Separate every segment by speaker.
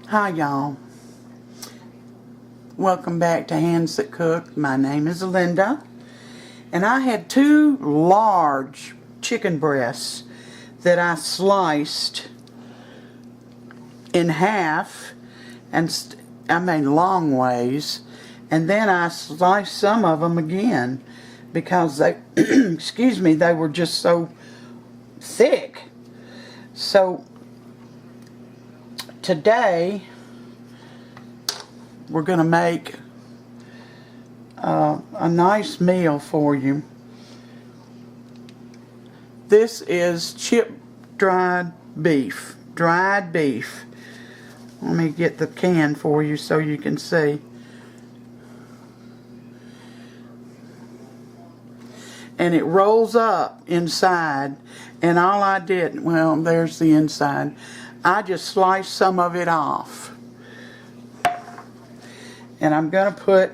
Speaker 1: Hi y'all, welcome back to Hands That Cook. My name is Linda, and I had two large chicken breasts that I sliced in half, and I made long ways, and then I sliced some of them again because they excuse me, they were just so thick. So today we're going to make a nice meal for you. This is chip dried beef. Dried beef. Let me get the can for you so you can see. And it rolls up inside. And all I did, well, there's the inside. I just sliced some of it off. And I'm going to put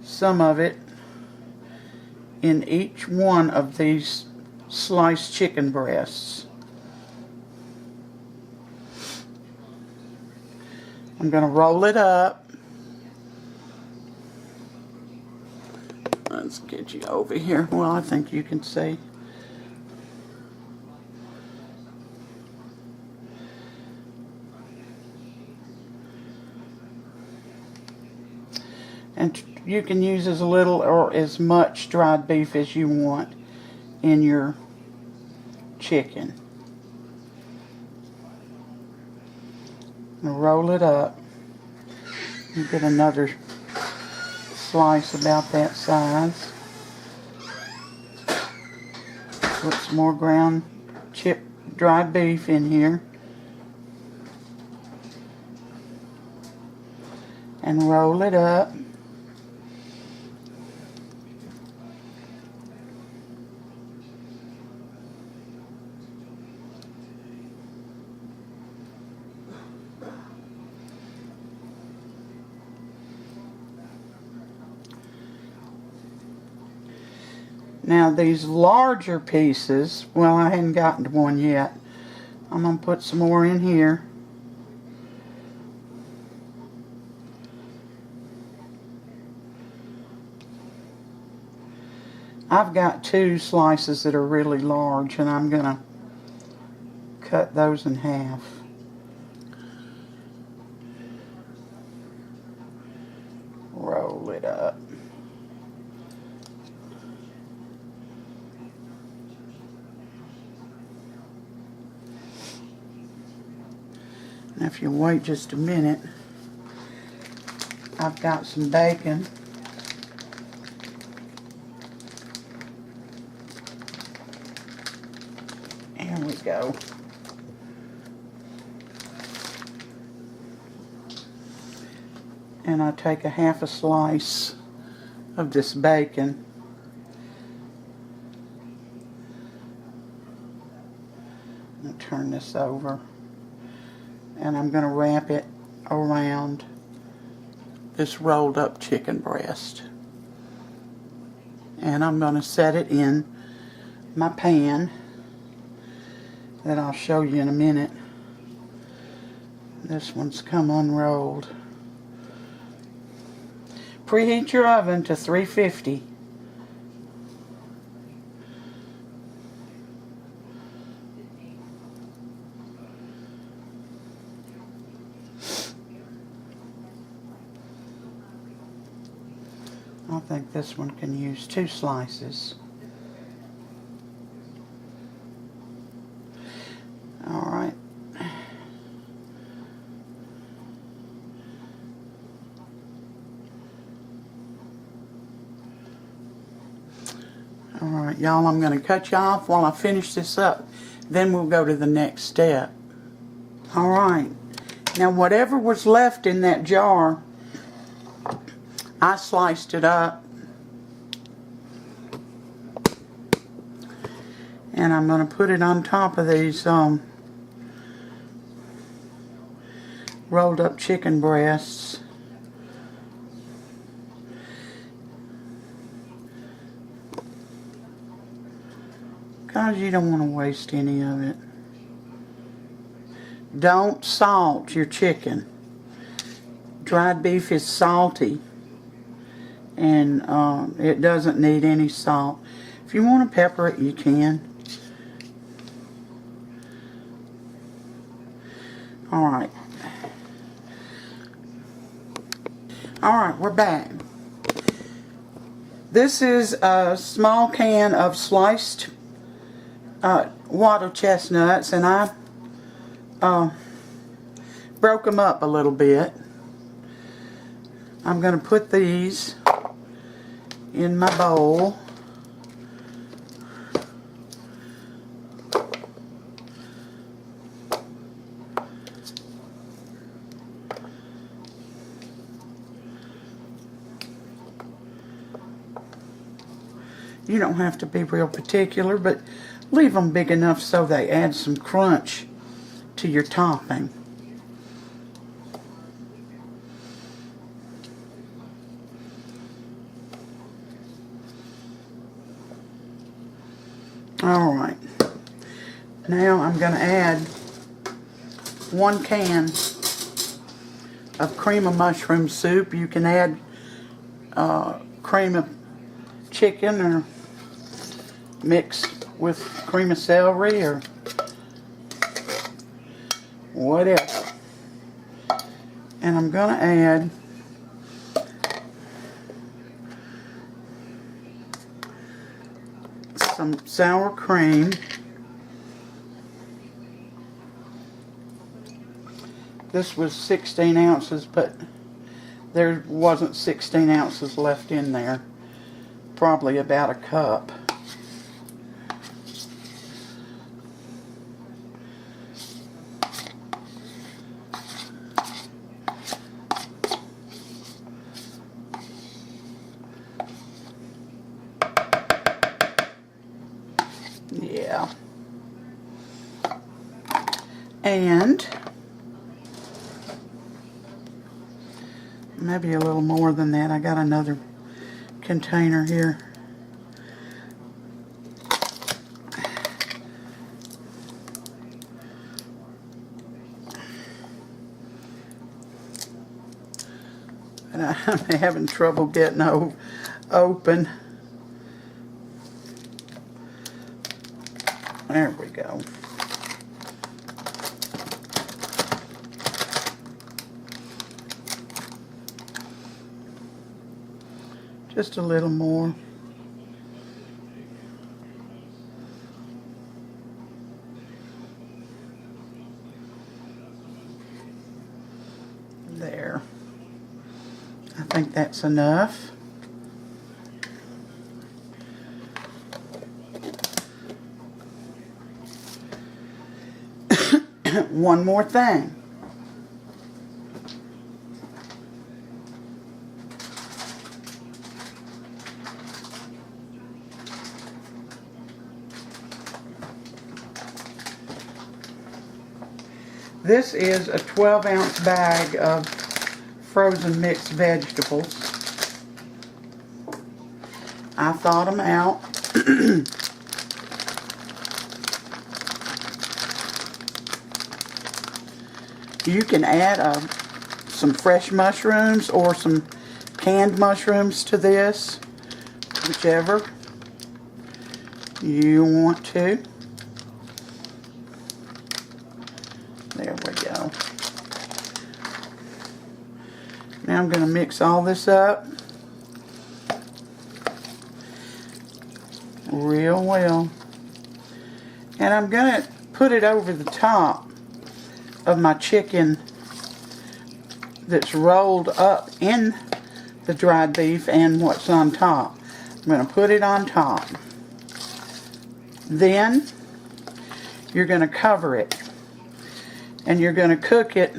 Speaker 1: some of it in each one of these sliced chicken breasts. I'm going to roll it up. Let's get you over here. Well, I think you can see. And you can use as little or as much dried beef as you want in your chicken. Roll it up. You get another slice about that size. Put some more ground chip dried beef in here. And roll it up. Now these larger pieces, well, I hadn't gotten to one yet. I'm going to put some more in here. I've got two slices that are really large, and I'm going to cut those in half. Roll it up. Now if you wait just a minute, I've got some bacon. Here we go. And I take a half a slice of this bacon. I'm going to turn this over. And I'm going to wrap it around this rolled up chicken breast. And I'm going to set it in my pan that I'll show you in a minute. This one's come unrolled. Preheat your oven to 350. I think this one can use 2 slices. Alright. Alright, y'all, I'm going to cut you off while I finish this up. Then we'll go to the next step. Alright. Now, whatever was left in that jar, I sliced it up. And I'm going to put it on top of these rolled up chicken breasts. Because you don't want to waste any of it. don't salt your chicken. Dried beef is salty, and it doesn't need any salt. If you want to pepper it, you can. Alright. Alright, we're back. This is a small can of sliced water chestnuts, and I broke them up a little bit. I'm going to put these in my bowl. You don't have to be real particular, but leave them big enough so they add some crunch to your topping. Alright, now I'm going to add 1 can of cream of mushroom soup. You can add cream of chicken or mixed with cream of celery or whatever. And I'm going to add some sour cream. This was 16 ounces, but there wasn't 16 ounces left in there. Probably about a cup. Yeah. And maybe a little more than that. I got another container here. And I'm having trouble getting open. There we go. Just a little more. There. I think that's enough. One more thing. This is a 12-ounce bag of frozen mixed vegetables. I thawed them out. You can add some fresh mushrooms or some canned mushrooms to this, whichever you want to. There we go. Now I'm going to mix all this up real well. And I'm going to put it over the top of my chicken that's rolled up in the dried beef and what's on top. I'm going to put it on top. Then you're going to cover it. And you're going to cook it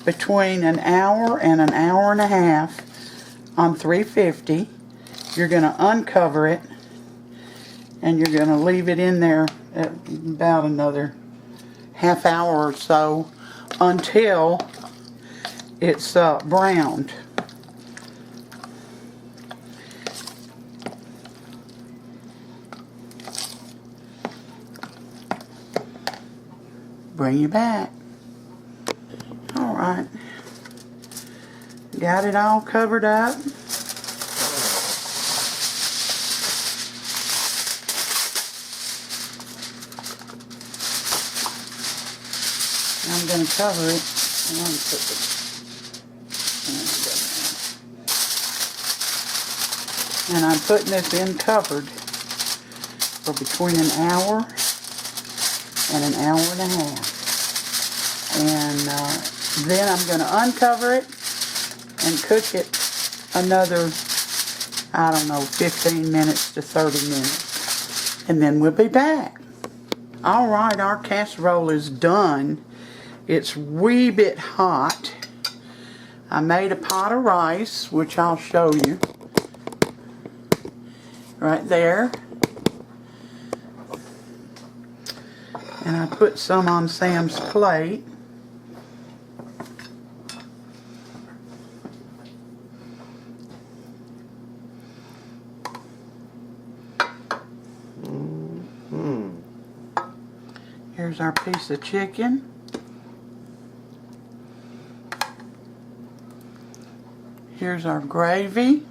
Speaker 1: between an hour and an hour and a half on 350. You're going to uncover it, and you're going to leave it in there at about another half hour or so until it's browned. bring you back. Alright. Got it all covered up. I'm going to cover it. I'm going to put the, and I'm putting this in covered for between an hour and an hour and a half. And then I'm going to uncover it and cook it another, I don't know, 15 minutes to 30 minutes. And then we'll be back. Alright, our casserole is done. It's a wee bit hot. I made a pot of rice, which I'll show you. Right there. And I put some on Sam's plate. Here's our piece of chicken. Here's our gravy.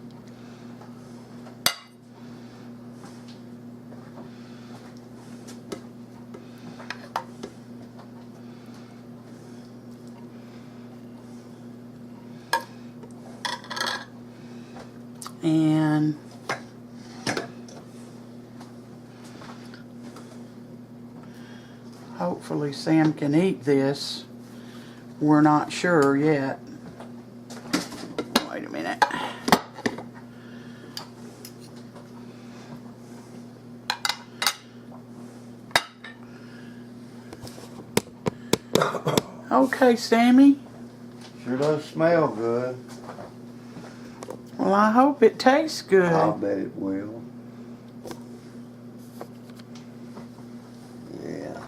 Speaker 1: And hopefully Sam can eat this. We're not sure yet. Wait a minute. Okay, Sammy.
Speaker 2: Sure does smell good.
Speaker 1: Well, I hope it tastes good.
Speaker 2: I'll bet it will. Yeah.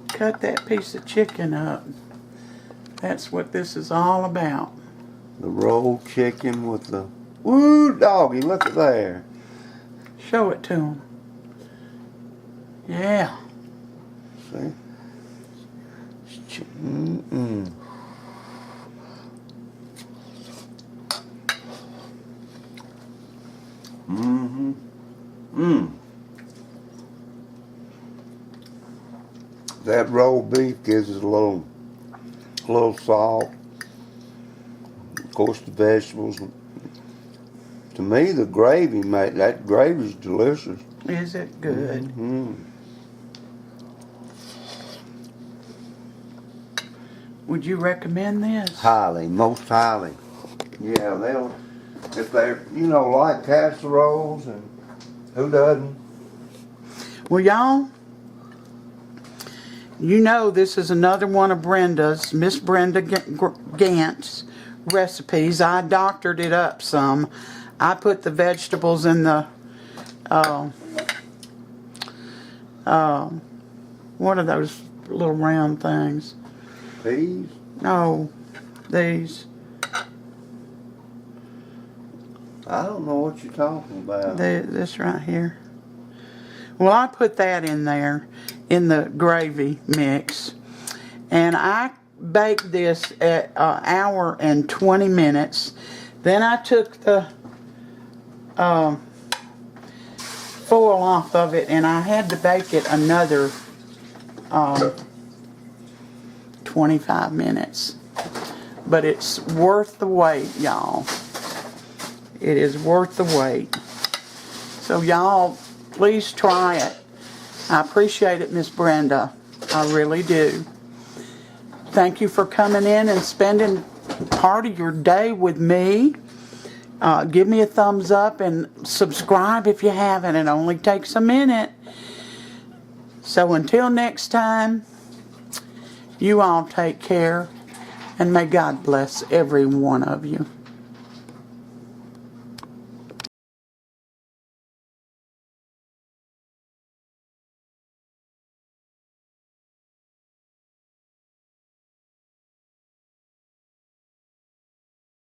Speaker 1: Cut that piece of chicken up. That's what this is all about.
Speaker 2: The rolled chicken with the... Woo, doggy, look at there.
Speaker 1: Show it to him. Yeah.
Speaker 2: See? Mm-mm. Mm-hmm. Mmm. That rolled beef gives us a little salt. Of course, the vegetables. To me, the gravy, mate, that gravy's delicious.
Speaker 1: Is it good?
Speaker 2: Mm-hmm.
Speaker 1: Would you recommend this?
Speaker 2: Highly, most highly. Yeah, they'll, if they're, you know, like casseroles, and who doesn't?
Speaker 1: Well, y'all, you know this is another one of Brenda's, Miss Brenda Gant's recipes. I doctored it up some. I put the vegetables in the, what are those little round things?
Speaker 2: Peas?
Speaker 1: No, these.
Speaker 2: I don't know what you're talking about.
Speaker 1: This right here. Well, I put that in there, in the gravy mix. And I baked this at an hour and 20 minutes. Then I took the foil off of it, and I had to bake it another 25 minutes. But it's worth the wait, y'all. It is worth the wait. So y'all, please try it. I appreciate it, Miss Brenda. I really do. Thank you for coming in and spending part of your day with me. Give me a thumbs up and subscribe if you haven't. It only takes a minute. So until next time, you all take care, and may God bless every one of you.